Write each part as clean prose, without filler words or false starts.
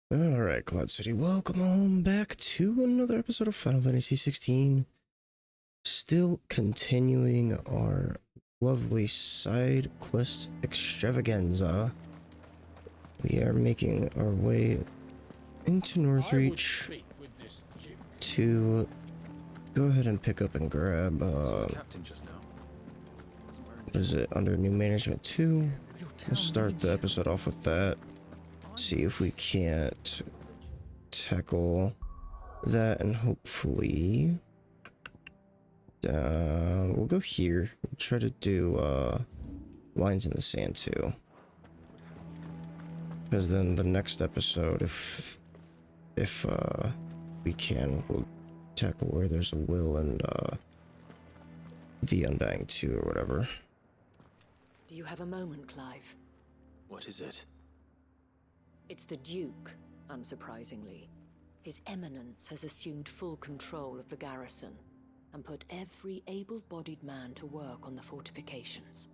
Alright, Cloud City, welcome on back to another episode of Final Fantasy XVI. Still continuing our lovely side quest extravaganza. We are making our way into Northreach to go ahead and pick up and grab, what is it, under new management 2? We'll start the episode off with that. See if we can't tackle that, and hopefully we'll go here. We'll try to do lines in the sand too, because then the next episode, if we can, we'll tackle where there's a will and the Undying 2 or whatever. Do you have a moment, Clive? What is it? It's the Duke, unsurprisingly. His Eminence has assumed full control of the garrison and put every able-bodied man to work on the fortifications.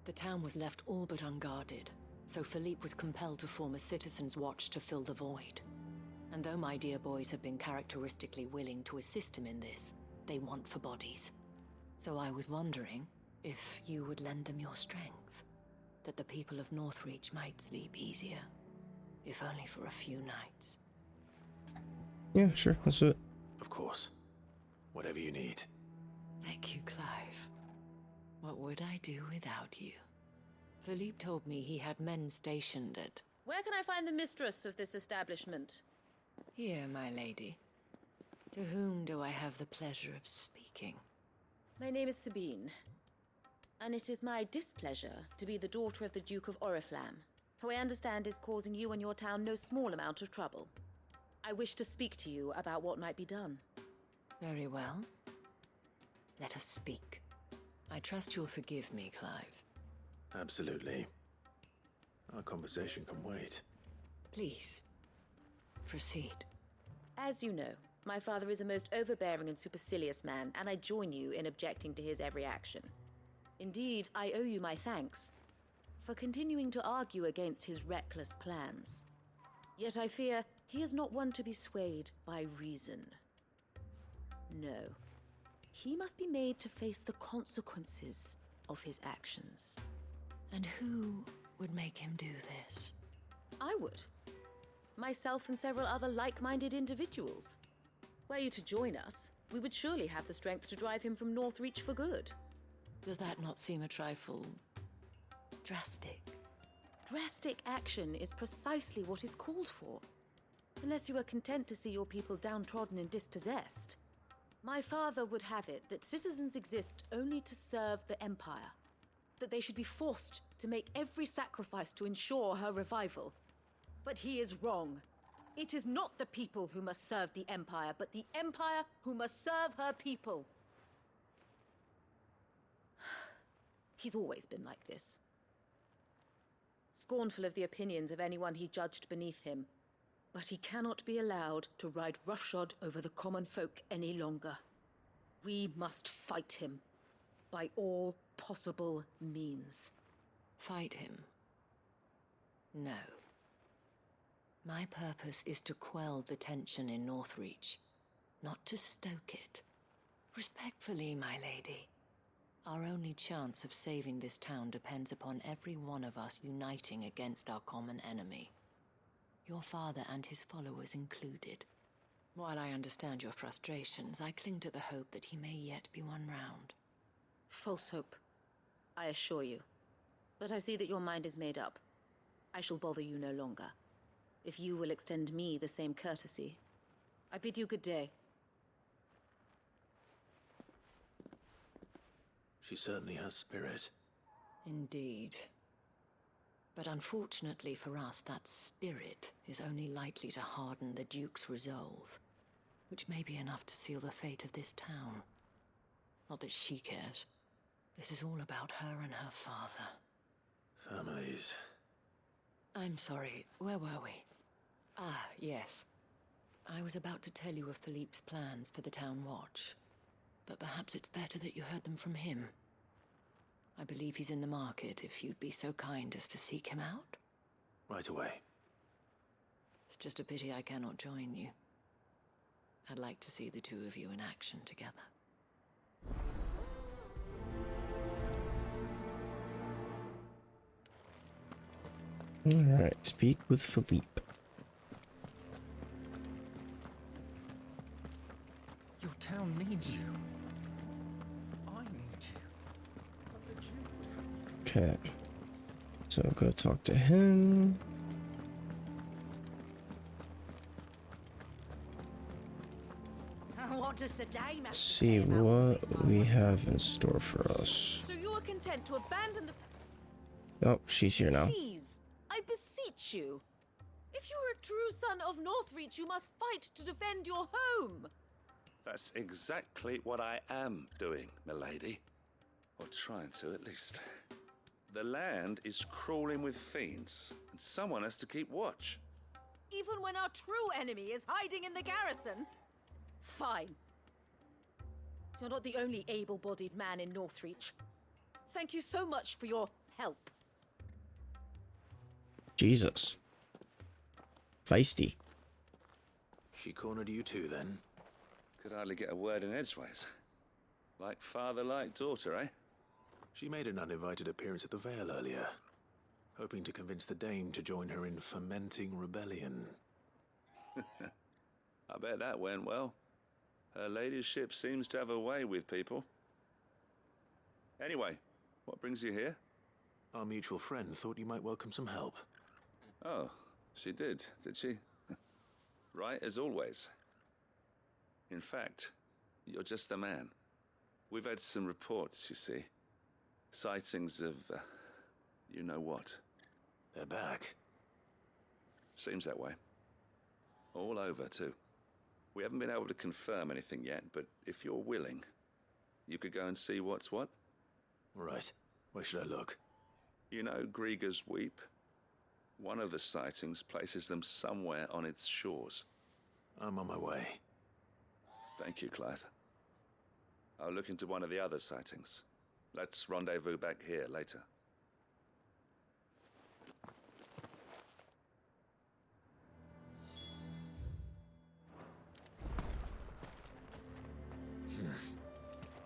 The town was left all but unguarded, so Philippe was compelled to form a citizens' watch to fill the void. And though my dear boys have been characteristically willing to assist him in this, they want for bodies. So I was wondering if you would lend them your strength, that the people of Northreach might sleep easier, if only for a few nights. Yeah, sure, let's do it. Of course. Whatever you need. Thank you, Clive. What would I do without you? Philippe told me he had men stationed at... Where can I find the mistress of this establishment? Here, my lady. To whom do I have the pleasure of speaking? My name is Sabine, and it is my displeasure to be the daughter of the Duke of Oriflamme, who I understand is causing you and your town no small amount of trouble. I wish to speak to you about what might be done. Very well. Let us speak. I trust you'll forgive me, Clive. Absolutely. Our conversation can wait. Please, proceed. As you know, my father is a most overbearing and supercilious man, and I join you in objecting to his every action. Indeed, I owe you my thanks for continuing to argue against his reckless plans. Yet I fear he is not one to be swayed by reason. No. He must be made to face the consequences of his actions. And who would make him do this? I would. Myself and several other like-minded individuals. Were you to join us, we would surely have the strength to drive him from Northreach for good. Does that not seem a trifle... drastic? Drastic action is precisely what is called for. Unless you are content to see your people downtrodden and dispossessed. My father would have it that citizens exist only to serve the Empire. That they should be forced to make every sacrifice to ensure her revival. But he is wrong. It is not the people who must serve the Empire, but the Empire who must serve her people. He's always been like this. Scornful of the opinions of anyone he judged beneath him. But he cannot be allowed to ride roughshod over the common folk any longer. We must fight him by all possible means. Fight him? No. My purpose is to quell the tension in Northreach, not to stoke it. Respectfully, my lady. Our only chance of saving this town depends upon every one of us uniting against our common enemy. Your father and his followers included. While I understand your frustrations, I cling to the hope that he may yet be won round. False hope, I assure you. But I see that your mind is made up. I shall bother you no longer. If you will extend me the same courtesy, I bid you good day. She certainly has spirit. Indeed. But unfortunately for us, that spirit is only likely to harden the Duke's resolve, which may be enough to seal the fate of this town. Not that she cares. This is all about her and her father. Families. I'm sorry, where were we? Ah, yes. I was about to tell you of Philippe's plans for the town watch, but perhaps it's better that you heard them from him. I believe he's in the market, if you'd be so kind as to seek him out. Right away. It's just a pity I cannot join you. I'd like to see the two of you in action together. Alright, speak with Philippe. Your town needs you. I need you. Okay. So go talk to him. What does the day master See say about what this, we Simon? have in store for us. So you are content to abandon the... Oh, she's here now. Please, I beseech you. If you are a true son of Northreach, you must fight to defend your home. That's exactly what I am doing, milady. Or trying to, at least. The land is crawling with fiends, and someone has to keep watch. Even when our true enemy is hiding in the garrison? Fine. You're not the only able-bodied man in Northreach. Thank you so much for your help. Jesus. Feisty. She cornered you too, then? Could hardly get a word in edgeways. Like father, like daughter, eh? She made an uninvited appearance at the Vale earlier, hoping to convince the Dame to join her in fomenting rebellion. I bet that went well. Her ladyship seems to have a way with people. Anyway, what brings you here? Our mutual friend thought you might welcome some help. Oh, she did she? Right as always. In fact, you're just the man. We've had some reports, you see. Sightings of, you know what. They're back. Seems that way. All over, too. We haven't been able to confirm anything yet, but if you're willing, you could go and see what's what. Right. Where should I look? You know Grieger's Weep? One of the sightings places them somewhere on its shores. I'm on my way. Thank you, Clive. I'll look into one of the other sightings. Let's rendezvous back here later.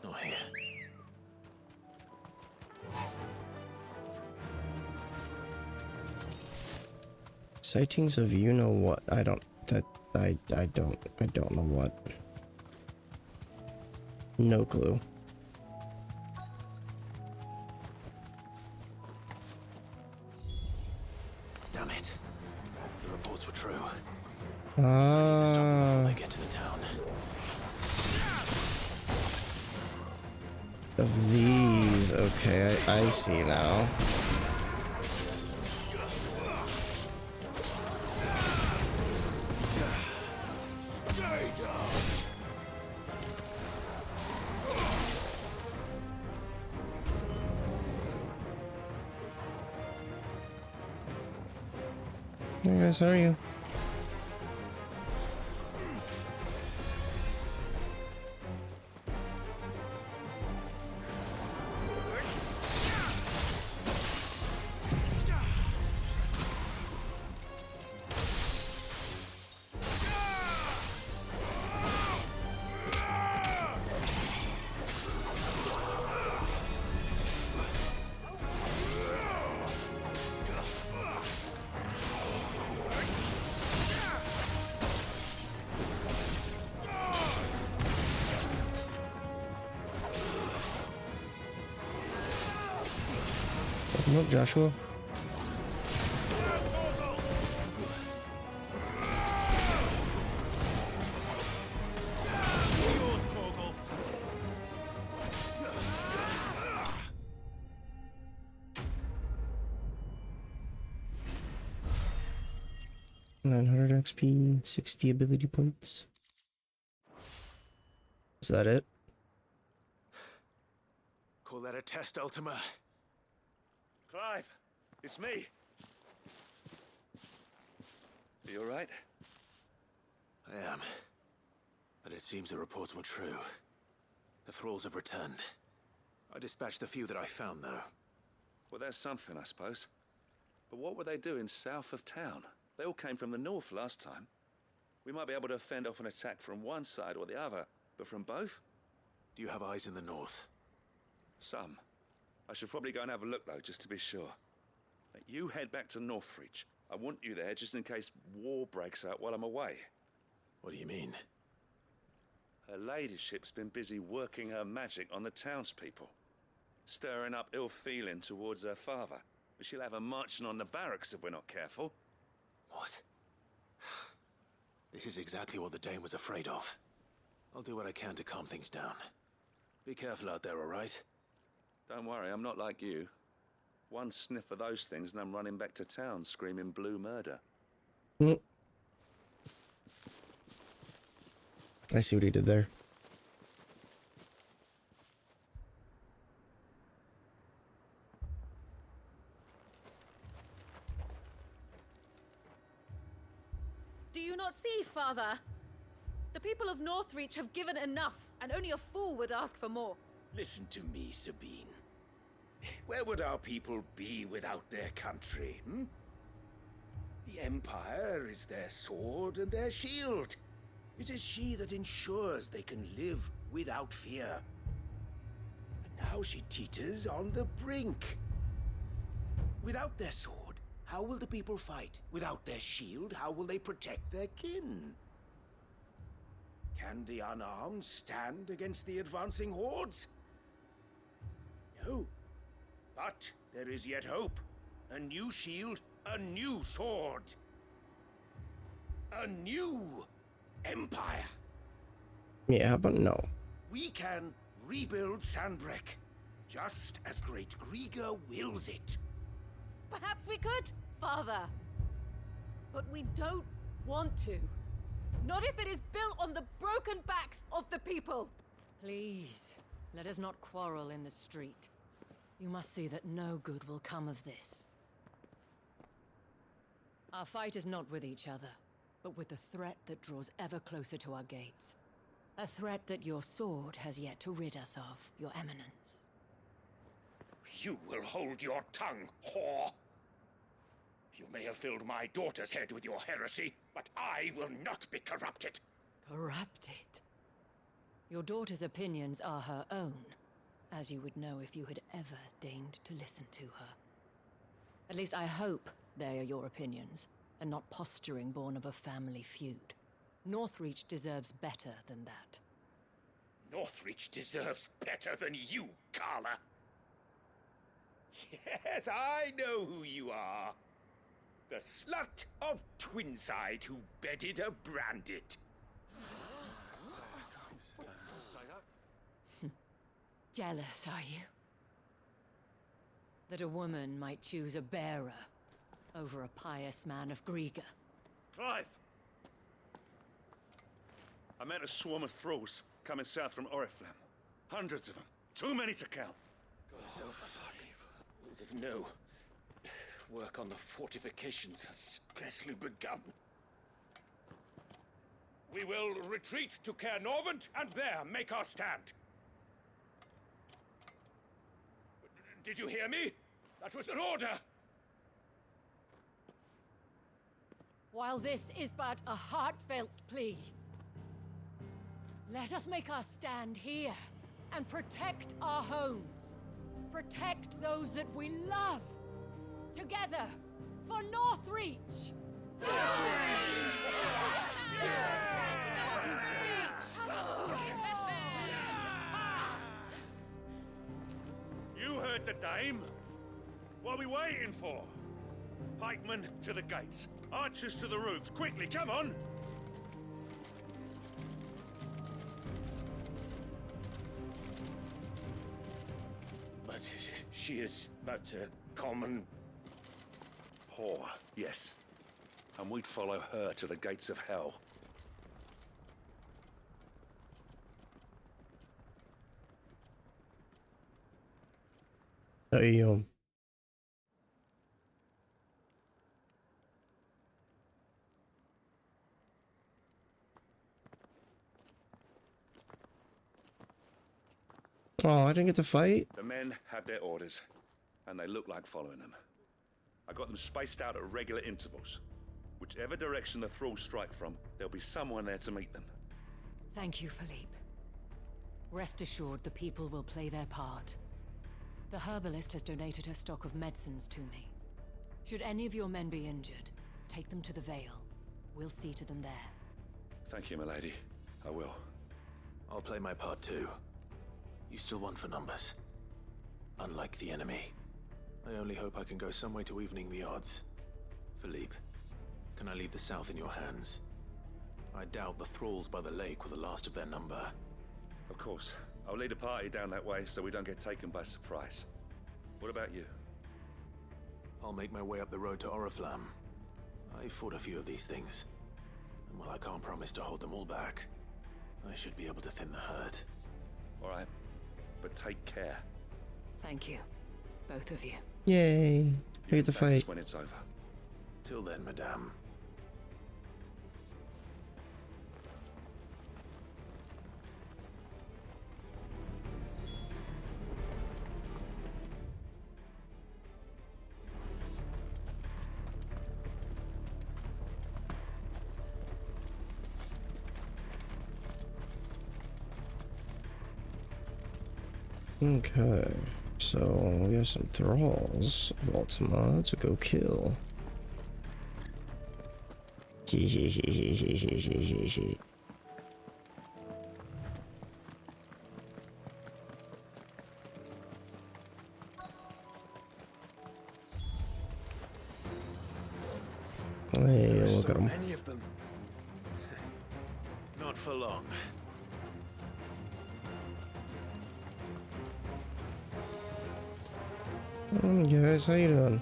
Not here. Sightings of you know what? I don't know what. No clue. Damn it. The reports were true. I need to stop them before they get to the town. Of these, okay, I see now. Hey guys, how are you? Welcome up, Joshua. $900 XP, 60 ability points. Is that it? Call that a test, Ultima? Clive, it's me. Are you all right? I am. But it seems the reports were true. The thralls have returned. I dispatched the few that I found, though. Well, that's something, I suppose. But what were they doing south of town? They all came from the north last time. We might be able to fend off an attack from one side or the other, but from both? Do you have eyes in the north? Some. I should probably go and have a look, though, just to be sure. You head back to Northreach. I want you there just in case war breaks out while I'm away. What do you mean? Her ladyship's been busy working her magic on the townspeople, stirring up ill feeling towards her father. She'll have her marching on the barracks if we're not careful. What? This is exactly what the Dane was afraid of. I'll do what I can to calm things down. Be careful out there, all right? Don't worry, I'm not like you. One sniff of those things and I'm running back to town screaming blue murder. I see what he did there. Do you not see, Father? The people of Northreach have given enough, and only a fool would ask for more. Listen to me, Sabine. Where would our people be without their country, hmm? The Empire is their sword and their shield. It is she that ensures they can live without fear. But now she teeters on the brink. Without their sword, how will the people fight? Without their shield, how will they protect their kin? Can the unarmed stand against the advancing hordes? No. But there is yet hope. A new shield, a new sword. A new empire. Yeah, but no. We can rebuild Sandbreck, just as Great Grieger wills it. Perhaps we could, Father. But we don't want to. Not if it is built on the broken backs of the people. Please, let us not quarrel in the street. You must see that no good will come of this. Our fight is not with each other, but with the threat that draws ever closer to our gates. A threat that your sword has yet to rid us of, Your Eminence. You will hold your tongue, whore. You may have filled my daughter's head with your heresy, but I will not be corrupted. Corrupted? Your daughter's opinions are her own, as you would know if you had ever deigned to listen to her. At least I hope they are your opinions, and not posturing born of a family feud. Northreach deserves better than that. Northreach deserves better than you, Carla. Yes, I know who you are. The slut of Twinside who bedded a Brandit. Jealous, are you? That a woman might choose a bearer over a pious man of Grieger. Clive! I met a swarm of thralls coming south from Oriflamme. Hundreds of them. Too many to count. No. Work on the fortifications has scarcely begun. We will retreat to Caer Norvent and there make our stand. Did you hear me? That was an order. While this is but a heartfelt plea, let us make our stand here and protect our homes. Protect those that we love. Together, for Northreach! You heard the dame. What are we waiting for? Pikemen to the gates. Archers to the roofs. Quickly, come on! But she is but a common... Whore, yes. And we'd follow her to the gates of hell. Damn. Oh, I didn't get to fight? The men have their orders, and they look like following them. I got them spaced out at regular intervals. Whichever direction the thralls strike from, there'll be someone there to meet them. Thank you, Philippe. Rest assured, the people will play their part. The herbalist has donated her stock of medicines to me. Should any of your men be injured, take them to the Vale. We'll see to them there. Thank you, milady. I will. I'll play my part too. You still won for numbers. Unlike the enemy. I only hope I can go some way to evening the odds. Philippe, can I leave the south in your hands? I doubt the thralls by the lake were the last of their number. Of course. I'll lead a party down that way so we don't get taken by surprise. What about you? I'll make my way up the road to Oriflamme. I fought a few of these things. And while I can't promise to hold them all back, I should be able to thin the herd. All right. But take care. Thank you, both of you. Yay. You We get can to thank us fight. when it's over. Till then, madame. Okay, so we have some thralls of Ultima to go kill. Hey, look at him. Many of them. Not for long. Guys, how you doing?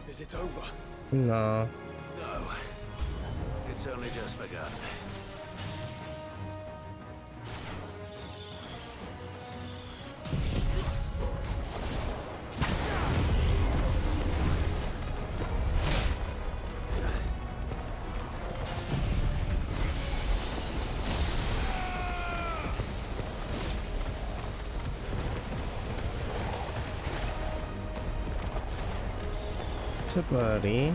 Is it over? Nah. No. It's only just begun. What's up, buddy?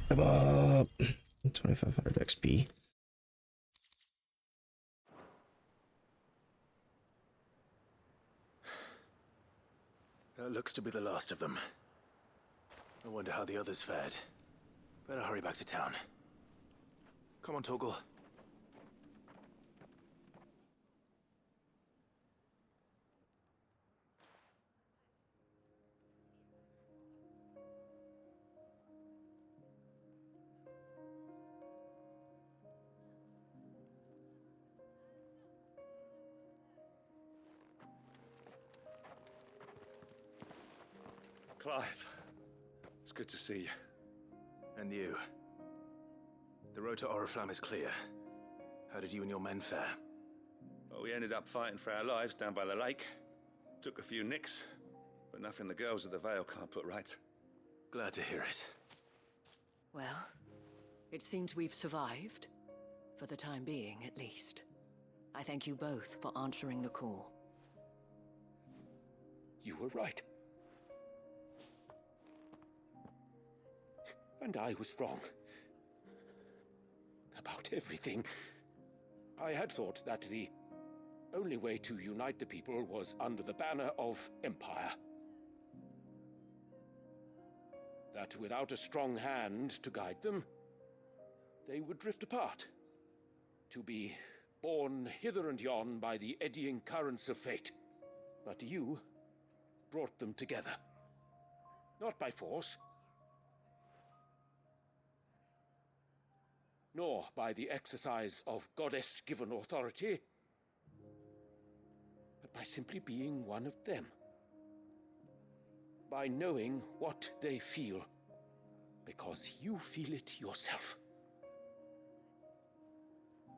Come up. 2500 XP. That looks to be the last of them. I wonder how the others fared. Better hurry back to town. Come on, Torgal. Clive, it's good to see you. And you. The road to Oriflamme is clear. How did you and your men fare? Well, we ended up fighting for our lives down by the lake. Took a few nicks, but nothing the girls of the Vale can't put right. Glad to hear it. Well, it seems we've survived. For the time being, at least. I thank you both for answering the call. You were right. And I was wrong. About everything. I had thought that the only way to unite the people was under the banner of Empire. That without a strong hand to guide them, they would drift apart. To be borne hither and yon by the eddying currents of fate. But you brought them together. Not by force, nor by the exercise of goddess-given authority, but by simply being one of them. By knowing what they feel, because you feel it yourself.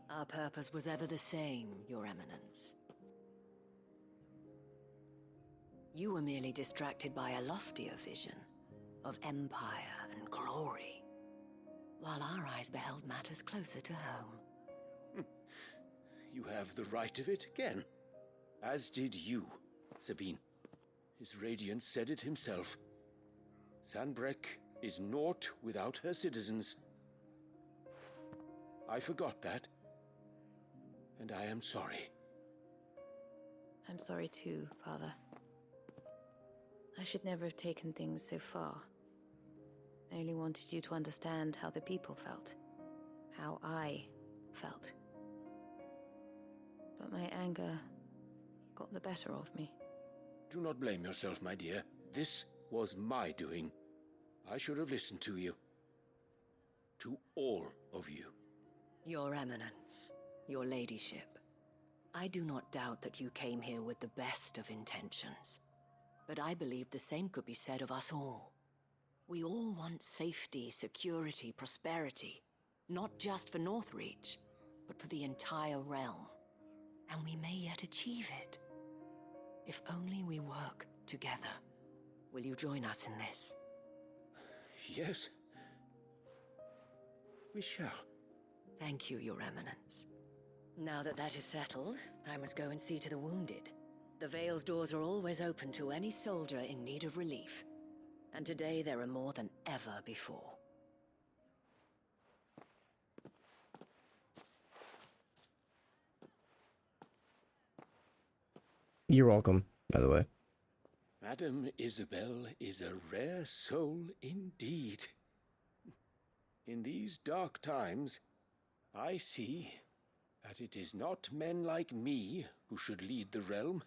Our purpose was ever the same, Your Eminence. You were merely distracted by a loftier vision of empire and glory, while our eyes beheld matters closer to home. You have the right of it again, as did you, Sabine. His radiance said it himself. Sanbreque is naught without her citizens. I forgot that, and I am sorry. I'm sorry too, Father. I should never have taken things so far. I only wanted you to understand how the people felt. How I felt. But my anger got the better of me. Do not blame yourself, my dear. This was my doing. I should have listened to you. To all of you. Your Eminence, your ladyship, I do not doubt that you came here with the best of intentions. But I believe the same could be said of us all. We all want safety, security, prosperity. Not just for Northreach, but for the entire realm. And we may yet achieve it. If only we work together. Will you join us in this? Yes. We shall. Thank you, Your Eminence. Now that that is settled, I must go and see to the wounded. The Vale's doors are always open to any soldier in need of relief. And today there are more than ever before. You're welcome, by the way. Madame Isabel is a rare soul indeed. In these dark times, I see that it is not men like me who should lead the realm,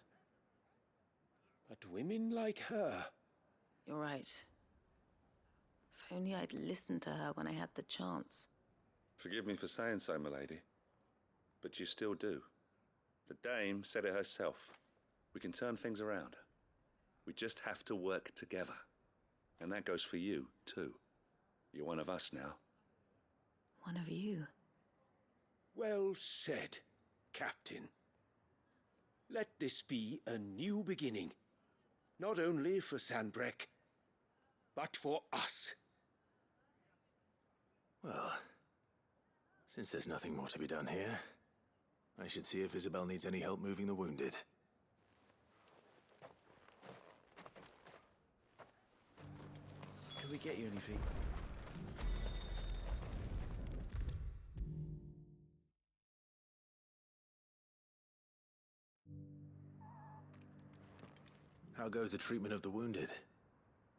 but women like her. You're right. If only I'd listened to her when I had the chance. Forgive me for saying so, milady, but you still do. The Dame said it herself. We can turn things around. We just have to work together. And that goes for you, too. You're one of us now. One of you. Well said, Captain. Let this be a new beginning. Not only for Sanbreque, but for us. Well, since there's nothing more to be done here, I should see if Isabel needs any help moving the wounded. Can we get you anything? goes the treatment of the wounded?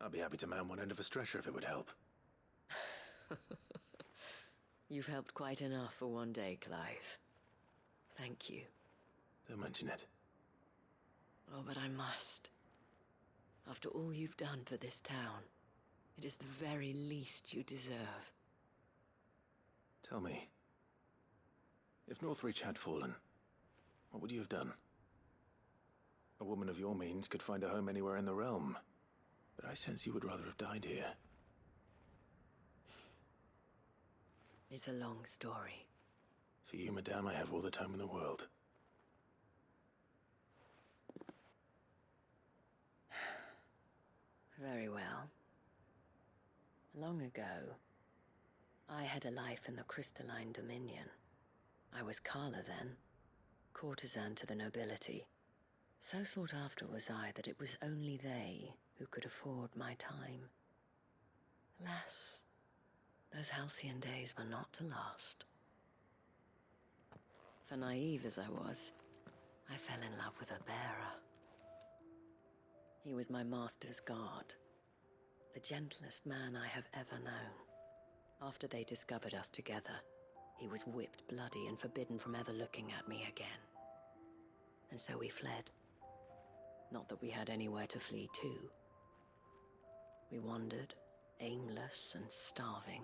I'd be happy to man one end of a stretcher if it would help. You've helped quite enough for one day, Clive. Thank you. Don't mention it. Oh, but I must. After all you've done for this town, it is the very least you deserve. Tell me, if Northreach had fallen, what would you have done? A woman of your means could find a home anywhere in the realm, but I sense you would rather have died here. It's a long story. For you, madame, I have all the time in the world. Very well. Long ago, I had a life in the crystalline dominion. I was Carla then, courtesan to the nobility. So sought after was I that it was only they who could afford my time. Alas, those halcyon days were not to last. For naive as I was, I fell in love with a bearer. He was my master's guard, the gentlest man I have ever known. After they discovered us together, he was whipped bloody and forbidden from ever looking at me again. And so we fled. Not that we had anywhere to flee to. We wandered, aimless and starving,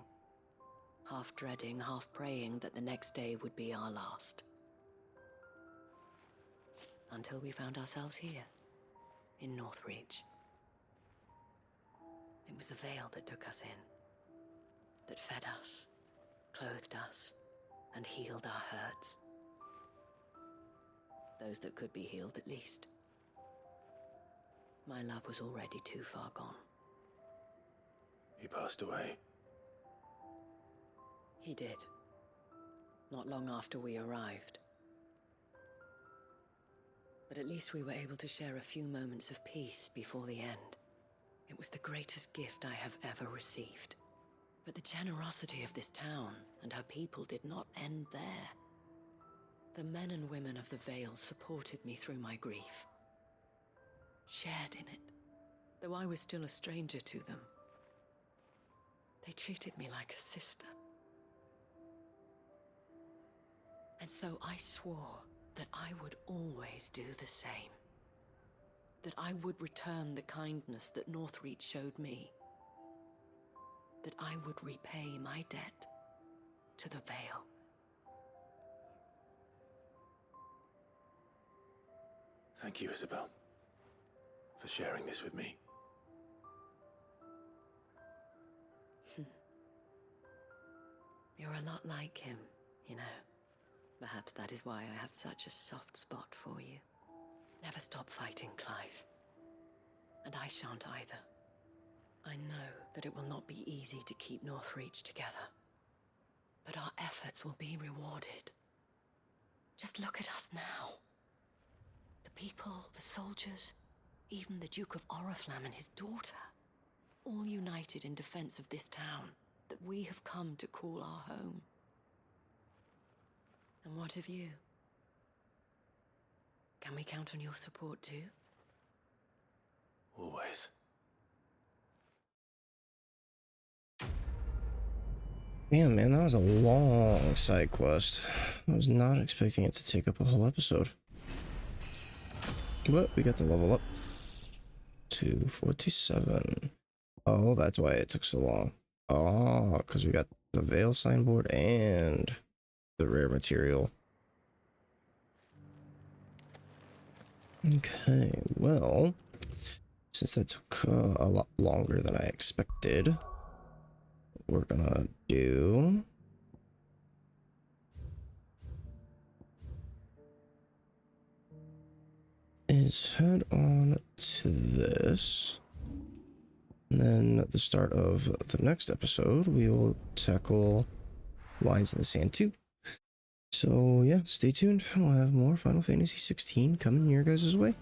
half dreading, half praying that the next day would be our last. Until we found ourselves here, in Northreach. It was the veil that took us in, that fed us, clothed us, and healed our hurts. Those that could be healed, at least. My love was already too far gone. He passed away. He did. Not long after we arrived. But at least we were able to share a few moments of peace before the end. It was the greatest gift I have ever received. But the generosity of this town and her people did not end there. The men and women of the Vale supported me through my grief. Shared in it, though I was still a stranger to them. They treated me like a sister. And so I swore that I would always do the same. That I would return the kindness that Northreach showed me. That I would repay my debt to the Vale. Thank you, Isabel, for sharing this with me. You're a lot like him, you know. Perhaps that is why I have such a soft spot for you. Never stop fighting, Clive. And I shan't either. I know that it will not be easy to keep Northreach together. But our efforts will be rewarded. Just look at us now. The people, the soldiers, even the Duke of Oriflamme and his daughter, all united in defense of this town that we have come to call our home. And what of you? Can we count on your support too? Always. Damn, man, that was a long side quest. I was not expecting it to take up a whole episode. But we got the level up to 47. Oh, that's why it took so long. Oh, because we got the Veil signboard and the rare material. Okay, well, since that took a lot longer than I expected, what we're gonna do is head on to this, and then at the start of the next episode we will tackle Lines in the Sand 2. So yeah, stay tuned. We'll have more Final Fantasy 16 coming your guys' way.